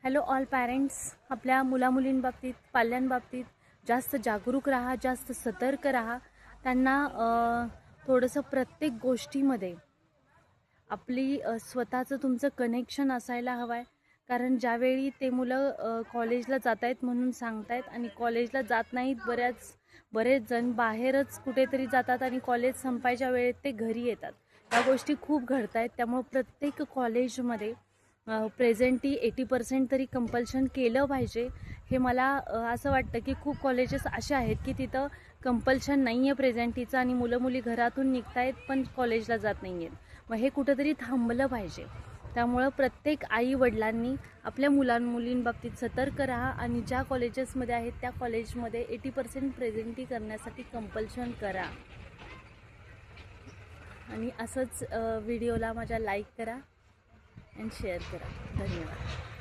Hello all parents. आपल्या मुलामुलींबाबतीत पाल्यांबाबतीत जास्त जागरूक राहा, जास्त सतर्क राहा. त्यांना थोडंसं प्रत्येक गोष्टीमध्ये आपली स्वतःचं तुमचं कनेक्शन असायला हवं आहे. कारण ज्यावेळी ते मुलं कॉलेजला जात आहेत म्हणून सांगतायत आणि कॉलेजला जात नाहीत, बरेच जण बाहेरच कुठेतरी जातात आणि कॉलेज संपायच्या वेळेत ते घरी येतात. या गोष्टी खूप घडत आहेत. त्यामुळं प्रत्येक कॉलेजमध्ये प्रेझेंटी 80% तरी कंपल्शन केलं पाहिजे. हे मला असं वाटतं की खूप कॉलेजेस असे आहेत की तिथं कंपल्शन नाही आहे प्रेझेंटीचं आणि मुलं मुली घरातून निघत आहेत पण कॉलेजला जात नाही आहेत. मग हे कुठंतरी थांबलं पाहिजे. त्यामुळं प्रत्येक आई वडिलांनी आपल्या मुलींबाबतीत सतर्क राहा आणि ज्या कॉलेजेसमध्ये आहेत त्या कॉलेजमध्ये 80% प्रेझेंटी करण्यासाठी कंपल्शन करा. आणि असंच व्हिडिओला माझ्या लाईक करा आणि शेअर करा. धन्यवाद.